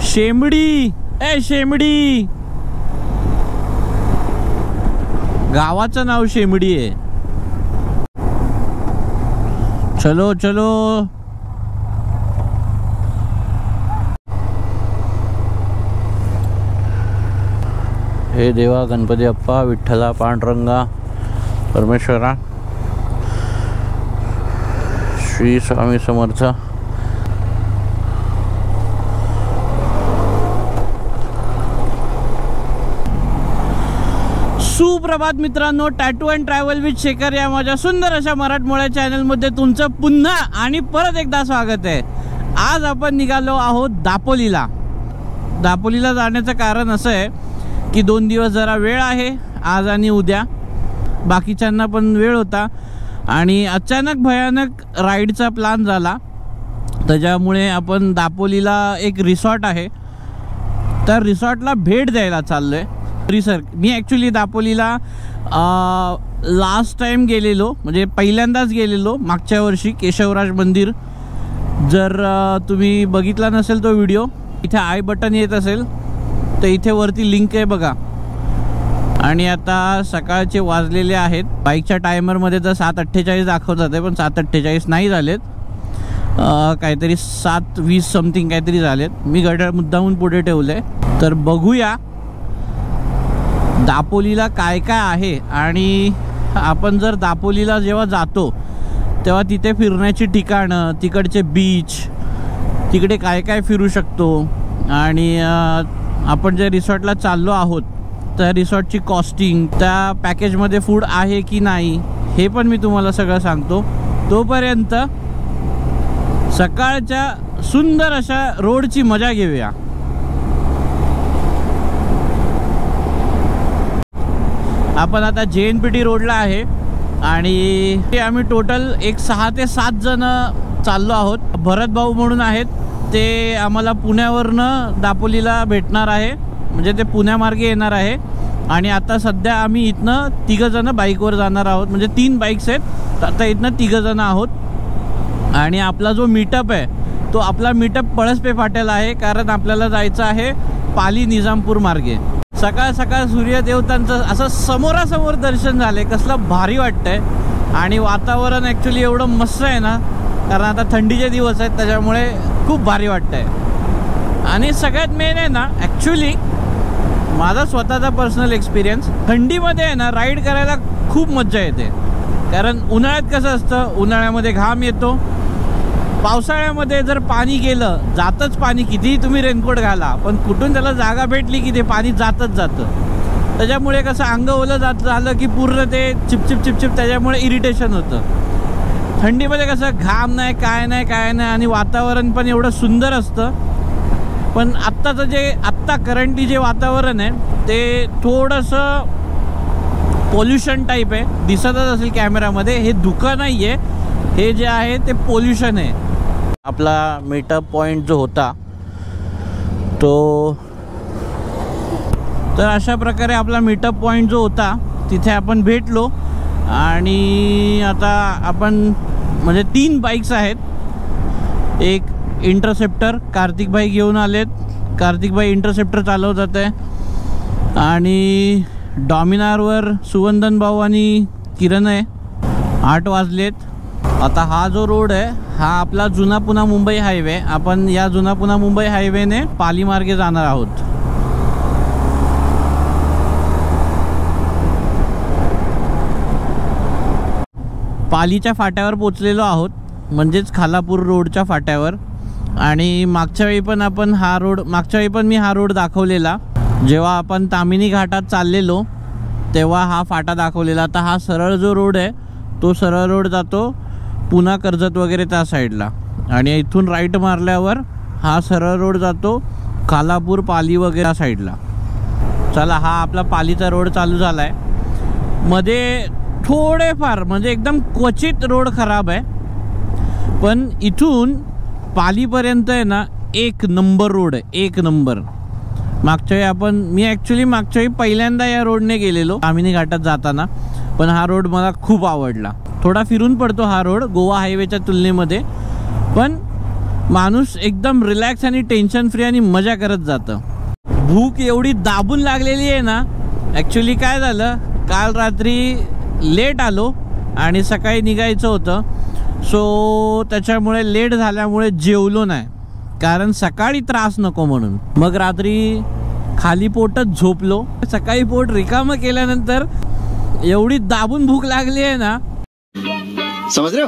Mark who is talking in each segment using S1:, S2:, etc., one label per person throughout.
S1: शेमडी, शेमडी, गावाचं नाव शेमडी आहे. चलो चलो. हे देवा गणपती अप्पा, विठ्ठला, पांडुरंगा, परमेश्वरा, श्री स्वामी समर्थ. सुप्रभात मित्रांनो, tattoo and travel with Shekhar या माझ्या सुंदर अशा मराठमोळ्या चॅनलमध्ये तुमचं पुन्हा आणि परत एकदा स्वागत आहे. आज आपण निघालो आहोत दापोलीला. दापोलीला जाण्याचं कारण असं आहे की 2 दिवस जरा वेळ आहे, आज आणि उद्या. बाकीच्यांना पण वेळ होता आणि अचानक भयानक राईडचा प्लॅन झाला. त्याच्यामुळे आपण दापोलीला एक रिसॉर्ट आहे, तर रिसॉर्टला भेट द्यायला चाललो आहे. सर, मी ॲक्च्युली दापोलीला लास्ट टाईम गेलेलो, म्हणजे पहिल्यांदाच गेलेलो मागच्या वर्षी, केशवराज मंदिर. जर तुम्ही बघितला नसेल तो व्हिडिओ, इथे आय बटन येत असेल तर इथे वरती लिंक आहे बघा. आणि आता सकाळचे वाजलेले आहेत. बाईकच्या टायमरमध्ये तर 7:48 दाखवतात आहे, पण 7:48 नाही झालेत, काहीतरी 7:20 समथिंग काहीतरी झालेत. मी घड्याळ मुद्दामून पुढे ठेवले. तर बघूया दापोलीला काय काय आहे. आणि आपण जर दापोलीला जेव्हा जातो तेव्हा तिथे फिरण्याची ठिकाणं, तिकडचे बीच, तिकडे काय काय फिरू शकतो, आणि आपण जे रिसॉर्टला चाललो आहोत त्या रिसॉर्टची कॉस्टिंग, त्या पॅकेजमध्ये फूड आहे की नाही, हे पण मी तुम्हाला सगळं सांगतो. तोपर्यंत सकाळच्या सुंदर अशा रोडची मजा घेऊया. आपण आता JNPT रोडला आहे आणि आम्ही टोटल एक 6 ते 7 जण चाललो आहोत. भरत भाऊ म्हणून आहेत, ते आम्हाला पुण्यावरनं दापोलीला भेटणार आहे, म्हणजे ते पुण्यामार्गे येणार आहे. आणि आता सध्या आम्ही इथनं 3 जण बाईकवर जाणार आहोत, म्हणजे 3 बाईक्स आहेत. आता इथनं 3 जण आहोत. आणि आपला जो मीटअप आहे तो आपला मीटअप पळसपे फाट्याला आहे, कारण आपल्याला जायचं आहे पाली निजामपूर मार्गे. सकाळ सकाळ सूर्यदेवतांचं असं समोरासमोर दर्शन झाले, कसलं भारी वाटतंय. आणि वातावरण ॲक्च्युली एवढं मस्त आहे ना, कारण आता थंडीचे दिवस आहेत, त्याच्यामुळे खूप भारी वाटतंय. आणि सगळ्यात मेन आहे ना, ॲक्च्युली माझा स्वतःचा पर्सनल एक्सपिरियन्स, थंडीमध्ये आहे ना राईड करायला खूप मजा येते. कारण उन्हाळ्यात कसं असतं, उन्हाळ्यामध्ये घाम येतो, पावसाळ्यामध्ये जर पाणी गेलं, जातच पाणी, कितीही तुम्ही रेनकोट घाला, पण कुठून त्याला जागा भेटली की ते पाणी जातच जातं. त्याच्यामुळे कसं अंग ओलं झालं की पूर्ण ते चिपचिप चिपचिप, त्याच्यामुळे इरिटेशन होतं. थंडीमध्ये कसं घाम नाही, काय नाही काय नाही, आणि वातावरण पण एवढं सुंदर असतं. पण आत्ताचं जे करंटली जे वातावरण आहे ते थोडंसं पोल्युशन टाईप आहे. दिसतच असेल कॅमेरामध्ये, हे धुकं नाही आहे, हे जे आहे ते पोल्युशन आहे. आपला मीटअप पॉईंट जो होता तो, तर अशा प्रकारे आपला मीटअप पॉईंट जो होता तिथे आपण भेटलो. आणि आता आपण, म्हणजे 3 बाईक्स आहेत. एक इंटरसेप्टर कार्तिक भाई घेऊन आलेत, कार्तिक भाई इंटरसेप्टर चालवतात आहे. आणि डॉमिनारवर सुवंदन भाऊ आणि किरण आहे. 8 वाजलेत. आता हा जो रोड आहे हा आपला जुना पुणा मुंबई हायवे. आपण या जुना पुणा मुंबई हायवेने पाली मार्गे जाणार आहोत. पालीच्या फाट्यावर पोचलेलो आहोत, म्हणजेच खालापूर रोडच्या फाट्यावर. आणि मागच्या वेळी पण मी हा रोड दाखवलेला. जेव्हा आपण तामिनी घाटात चाललेलो तेव्हा हा फाटा दाखवलेला. आता हा सरळ जो रोड आहे तो सरळ रोड जातो पुणा कर्जत वगैरे त्या साईडला, आणि इथून राईट मारल्यावर हा सरळ रोड जातो खालापूर पाली वगैरे साईडला. चला, हा आपला पालीचा रोड चालू झाला आहे. मध्ये थोडेफार, म्हणजे एकदम क्वचित रोड खराब आहे, पण इथून पालीपर्यंत आहे ना 1 नंबर रोड आहे, 1 नंबर. मागच्या वेळी पहिल्यांदा या रोडने गेलेलो तामिनी घाटात जाताना, पण हा रोड मला खूप आवडला. थोडा फिरून पडतो हा रोड गोवा हायवेच्या तुलनेमध्ये, पण माणूस एकदम रिलॅक्स आणि टेन्शन फ्री आणि मजा करत जातं. भूक एवढी दाबून लागलेली आहे ना. ॲक्च्युली काय झालं, काल रात्री लेट आलो आणि सकाळी निघायचं होतं. सो त्याच्यामुळे लेट झाल्यामुळे जेवलो नाही, कारण सकाळी त्रास नको म्हणून. मग रात्री खाली पोटच झोपलो. सकाळी पोट रिकामं केल्यानंतर एवढी दाबून भूक लागली आहे ना.
S2: समझ रहे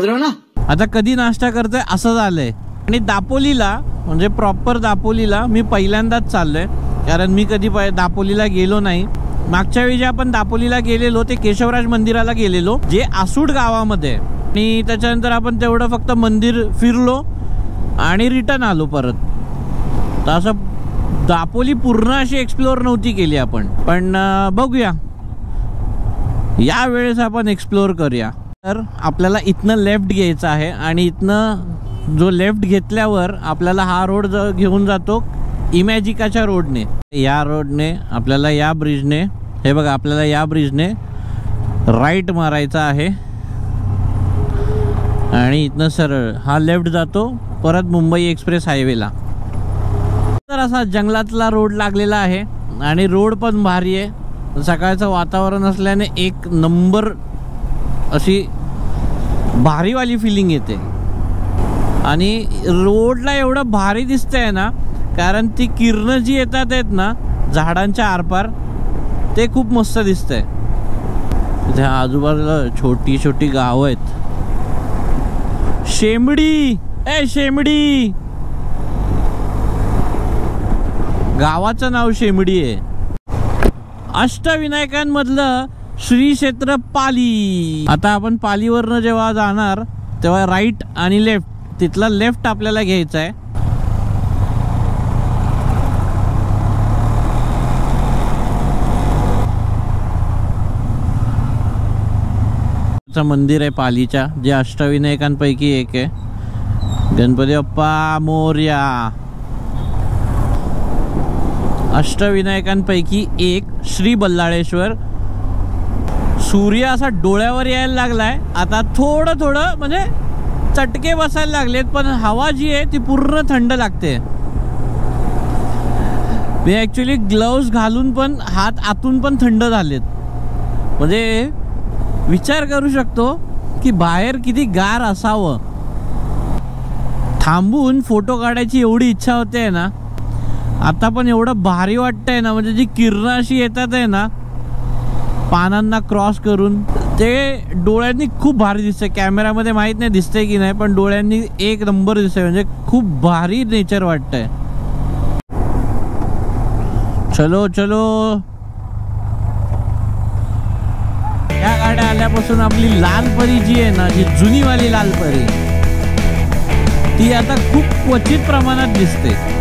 S2: हो ना.
S1: आता कधी नाश्ता करतोय असं झालंय. आणि दापोलीला म्हणजे प्रॉपर दापोलीला मी पहिल्यांदाच चाललोय, कारण मी कधी दापोलीला गेलो नाही. मागच्या वेळी जे आपण दापोलीला गेलेलो ते केशवराज मंदिराला गेलेलो, जे आसूड गावामध्ये. आणि त्याच्यानंतर आपण तेवढं फक्त मंदिर फिरलो आणि रिटर्न आलो परत. तर असं दापोली पूर्ण अशी एक्सप्लोअर नव्हती केली आपण. पण बघूया, या वेळेस आपण एक्सप्लोअर करूया. तर आपल्याला इथनं लेफ्ट घ्यायचं आहे आणि इथनं जो लेफ्ट घेतल्यावर आपल्याला हा रोड घेऊन जातो इमॅजिकाच्या रोडने. या रोडने आपल्याला या ब्रिजने, हे बघा, आपल्याला या ब्रिजने राईट मारायचा आहे आणि इथनं सरळ हा लेफ्ट जातो परत मुंबई एक्सप्रेस हायवेला. तर असा जंगलातला रोड लागलेला आहे आणि रोड पण भारी आहे. सकाळचं वातावरण असल्याने एक नंबर अशी भारीवाली फिलिंग येते. आणि रोडला एवढं भारी दिसतंय ना, कारण ती किरणं जी येतात आहेत ना झाडांच्या आरपार, ते खूप मस्त दिसतंय. इथे आजूबाजूला छोटी छोटी गावं आहेत. शेमडी, शेमडी, गावाचं नाव शेमडी आहे. अष्टविनायकांमधलं श्री क्षेत्र पाली. आता आपण पालीवरनं जेव्हा जाणार तेव्हा राईट आणि लेफ्ट, तिथला लेफ्ट आपल्याला घ्यायचा आहे. मंदिर आहे पालीच्या, जे अष्टविनायकांपैकी एक आहे. गणपती बाप्पा मोरया. अष्टविनायकांपैकी एक श्री बल्लाळेश्वर. सूर्य असा डोळ्यावर यायला लागलाय आता. थोडं थोडं म्हणजे चटके बसायला लागलेत, पण हवा जी आहे ती पूर्ण थंड लागते. मी ॲक्च्युली ग्लव्स घालून पण हात आतून पण थंड झालेत. म्हणजे विचार करू शकतो की बाहेर किती गार असावं. थांबून फोटो काढायची एवढी इच्छा होते ना. आता पण एवढं भारी वाटतंय ना, म्हणजे जी किरणं अशी येतात आहे ना पानांना क्रॉस करून, ते डोळ्यांनी खूप भारी दिसतंय. कॅमेरामध्ये माहित नाही दिसतंय की नाही, पण डोळ्यांनी एक नंबर दिसतंय. म्हणजे खूप भारी नेचर वाटतंय. चलो चलो. या गाड्या आल्यापासून आपली लालपरी जी आहे ना, जी जुनीवाली लालपरी, ती आता खूप क्वचित प्रमाणात दिसते.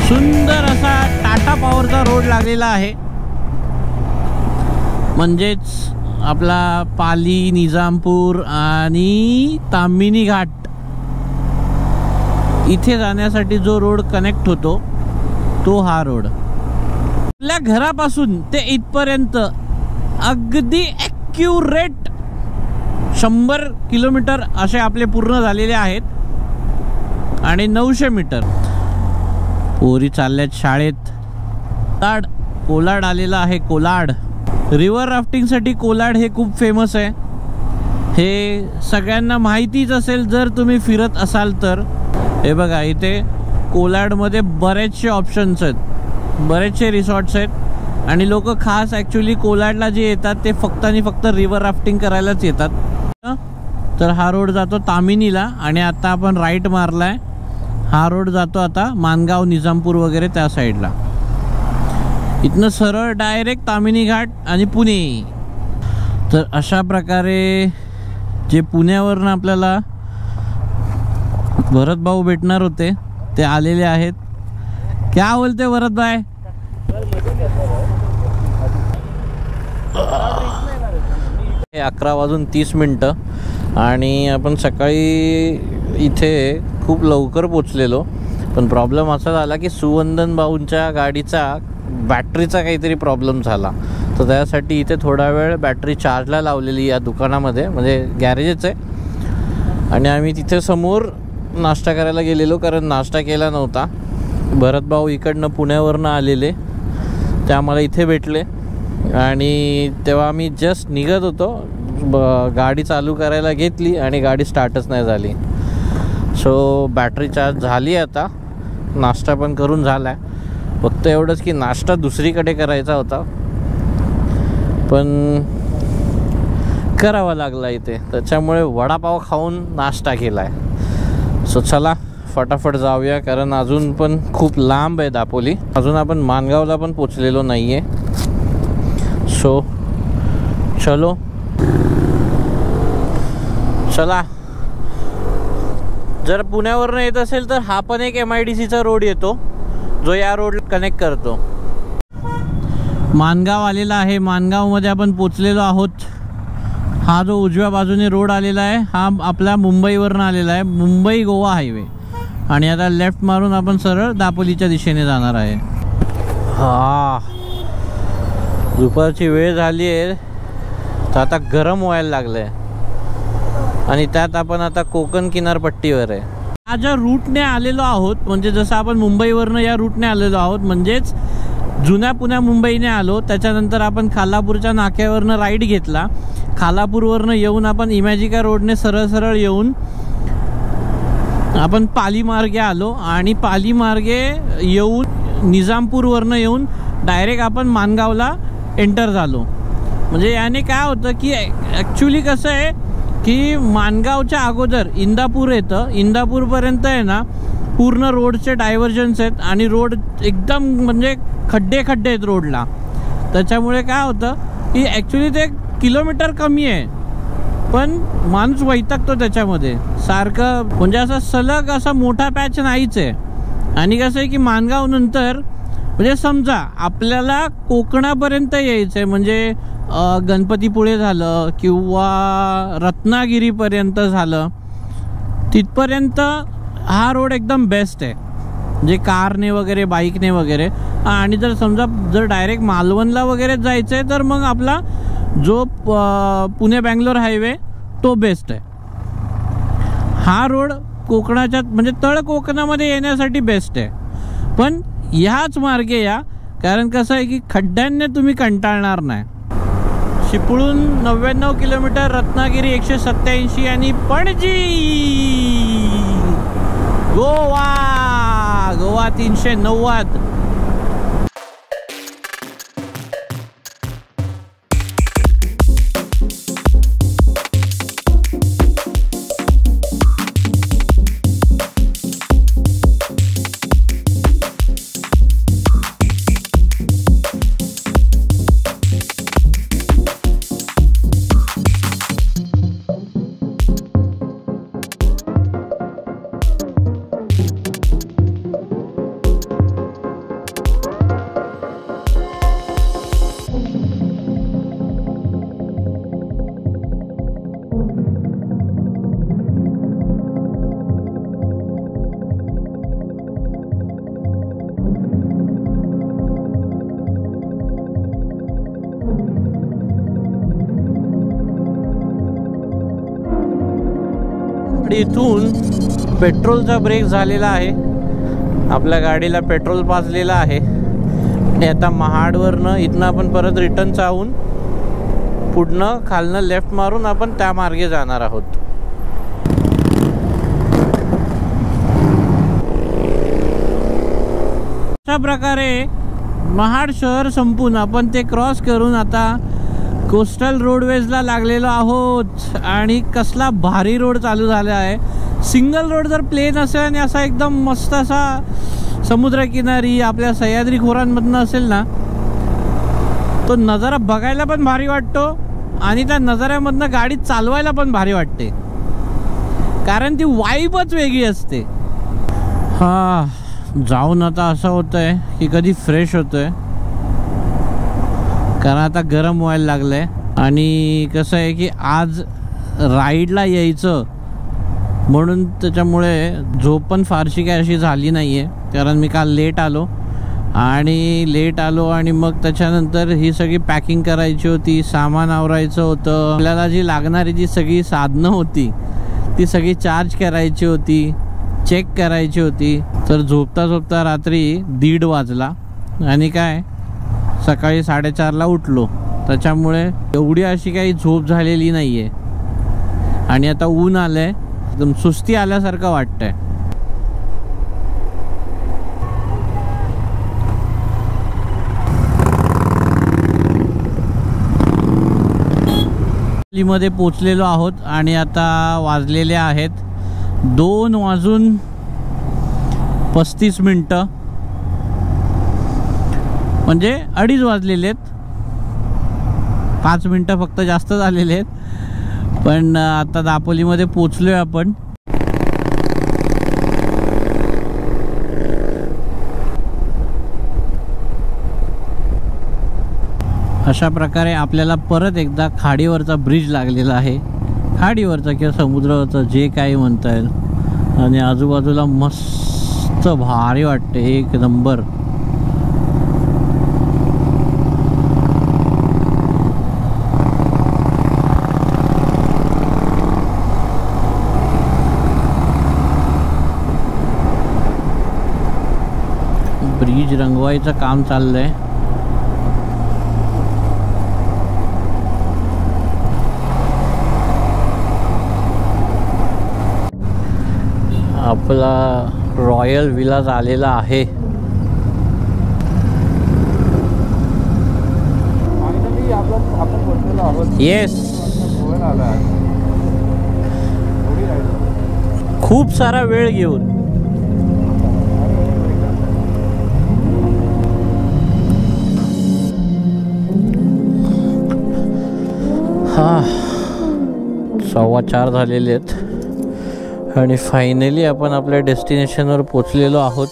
S1: सुंदर असा टाटा पॉवरचा रोड लागलेला आहे. म्हणजेच आपला पाली, निजामपूर आणि ताम्हिणी घाट इथे जाण्यासाठी जो रोड कनेक्ट होतो तो हा रोड. आपल्या घरापासून ते इथपर्यंत अगदी ॲक्युरेट 100 किलोमीटर असे आपले पूर्ण झालेले आहेत आणि 900 मीटर. पोरी चालल्यात शाळेत. कोलाड आलेला आहे. कोलाड रिव्हर राफ्टिंगसाठी कोलाड हे खूप फेमस आहे. हे सगळ्यांना माहितीच असेल जर तुम्ही फिरत असाल तर. हे बघा, इथे कोलाडमध्ये बरेचसे ऑप्शन्स आहेत, बरेचसे रिसॉर्ट्स आहेत आणि लोक खास ॲक्च्युली कोलाडला जे येतात ते फक्त आणि फक्त रिव्हर राफ्टिंग करायलाच येतात. तर हा रोड जातो ताम्हिणीला आणि आता आपण राईट मारलाय. हा रोड जातो आता मानगाव, निजामपूर वगैरे त्या साईडला. इथनं सरळ डायरेक्ट ताम्हिणी घाट आणि पुणे. तर अशा प्रकारे जे पुण्यावरनं आपल्याला भरत भाऊ भेटणार होते ते आलेले आहेत. क्या बोलते भरत भाई? 11:30 आणि आपण सकाळी इथे खूप लवकर पोचलेलो. पण प्रॉब्लेम असा झाला की सुवंदन भाऊंच्या गाडीचा बॅटरीचा काहीतरी प्रॉब्लेम झाला. तर त्यासाठी इथे थोडा वेळ बॅटरी चार्जला लावलेली या दुकानामध्ये, म्हणजे गॅरेजच आहे. आणि आम्ही तिथे समोर नाश्ता करायला गेलेलो, कारण नाश्ता केला नव्हता. भरत भाऊ इकडनं पुण्यावरनं आलेले, ते आम्हाला इथे भेटले. आणि तेव्हा आम्ही जस्ट निघत होतो, गाडी चालू करायला घेतली आणि गाडी स्टार्टच नाही झाली. सो बॅटरी चार्ज झाली. आता नाश्ता पण करून झाला आहे. फक्त एवढंच की नाश्ता दुसरीकडे करायचा होता, पण करावा लागला इथे, त्याच्यामुळे वडापाव खाऊन नाश्ता केला आहे. सो चला फटाफट जाऊया, कारण अजून पण खूप लांब आहे दापोली. अजून आपण माणगावला पण पोचलेलो नाही आहे. सो चलो चला. जर पुण्यावरनं येत असेल तर हा पण एक MIDCचा रोड येतो, जो या रोड कनेक्ट करतो. माणगाव आलेला आहे. माणगावमध्ये आपण पोचलेलो आहोत. हा जो उजव्या बाजूने रोड आलेला आहे हा आपला मुंबईवरनं आलेला आहे, मुंबई गोवा हायवे. आणि आता लेफ्ट मारून आपण सरळ दापोलीच्या दिशेने जाणार आहे. हा दुपारची वेळ झाली आहे, तर आता गरम व्हायला लागलं आहे. आणि त्यात आपण आता कोकण किनारपट्टीवर आहे. हा ज्या रूटने आलेलो आहोत, म्हणजे जसं आपण मुंबईवरनं या रूटने आलेलो आहोत, म्हणजेच जुन्या पुण्या मुंबईने आलो. त्याच्यानंतर आपण खालापूरच्या नाक्यावरनं राईट घेतला. खालापूरवरनं येऊन आपण इमॅजिका रोडने सरळ सरळ येऊन आपण पाली मार्गे आलो. आणि पाली मार्गे येऊन निजामपूरवरनं येऊन डायरेक्ट आपण माणगावला एंटर झालो. म्हणजे याने काय होतं की ॲक्च्युली कसं आहे की माणगावच्या अगोदर इंदापूर येतं. इंदापूरपर्यंत आहे ना पूर्ण रोडचे डायव्हर्जन्स आहेत आणि रोड एकदम म्हणजे खड्डे आहेत रोडला. त्याच्यामुळे काय होतं की ॲक्च्युली ते किलोमीटर कमी आहे, पण माणूस वैतागतो त्याच्यामध्ये सारखं. म्हणजे असा सलग असा मोठा पॅच नाहीच आहे. आणि कसं आहे की माणगाव नंतर म्हणजे समजा आपल्याला कोकणापर्यंत यायचं आहे, म्हणजे गणपतीपुळे झालं किंवा रत्नागिरीपर्यंत झालं, तिथपर्यंत हा रोड एकदम बेस्ट आहे, म्हणजे कारने वगैरे बाईकने वगैरे. आणि जर समजा जर डायरेक्ट मालवणला वगैरे जायचं आहे तर मग आपला जो पुणे बँगलोर हायवे तो बेस्ट आहे. हा रोड कोकणाच्या म्हणजे तळ कोकणामध्ये येण्यासाठी बेस्ट आहे. पण ह्याच मार्गे या, कारण कसं आहे की खड्ड्यांनी तुम्ही कंटाळणार नाही. चिपळूण 99 किलोमीटर, रत्नागिरी 187 आणि पणजी गोवा 390. इथून पेट्रोलचा ब्रेक झालेला आहे. आपल्या गाडीला पेट्रोल पाजलेलं आहे. आणि आता महाडवरनं इथनं आपण परत रिटर्न जाऊन पुढनं खालनं लेफ्ट मारून आपण त्या मार्गे जाणार आहोत. अशा प्रकारे महाड शहर संपून आपण ते क्रॉस करून आता कोस्टल रोडवेजला लागलेलो आहोत. आणि कसला भारी रोड चालू झाला आहे. सिंगल रोड जर प्लेन असेल आणि असा एकदम मस्त असा समुद्रकिनारी आपल्या सह्याद्री खोऱ्यांमधनं असेल ना, तो नजारा बघायला पण भारी वाटतो आणि त्या नजाऱ्यामधनं गाडी चालवायला पण भारी वाटते, कारण ती वाईबच वेगळी असते. हा, जाऊन आता असं होतंय की कधी फ्रेश होतोय, कारण आता गरम व्हायला लागलंय. आणि कसं आहे की आज राईडला यायचं म्हणून त्याच्यामुळे झोप पण फारशी काय अशी झाली नाही आहे, कारण मी काल लेट आलो आणि मग त्याच्यानंतर ही सगळी पॅकिंग करायची होती, सामान आवरायचं होतं, आपल्याला जी लागणारी जी सगळी साधनं होती ती सगळी चार्ज करायची होती, चेक करायची होती. तर झोपता झोपता रात्री 1:30 वाजला आणि काय सकाळी 4:30ला उठलो. त्याच्यामुळे एवढी अशी काही झोप झालेली नाही आहे. आणि आता ऊन आलंय, एकदम सुस्ती आल्यासारखं वाटतंय. मध्ये पोचलेलो आहोत आणि आता वाजलेले आहेत 2:35 म्हणजे 2:30 वाजलेले आहेत. 5 मिनटं फक्त जास्त झालेले आहेत. पण आता दापोलीमध्ये पोचलोय आपण. अशा प्रकारे आपल्याला परत एकदा खाडीवरचा ब्रिज लागलेला आहे, खाडीवरचा किंवा समुद्रावरचा जे काही म्हणता येईल. आणि आजूबाजूला मस्त भारी वाटते, एक नंबर. ब्रिज रंगवायचं काम चाललंय. आपला रॉयल विला आलेला आहे. येस, खूप सारा वेळ घेऊन. हा, 4:15 झालेले आहेत आणि फायनली आपण आपल्या डेस्टिनेशनवर पोचलेलो आहोत.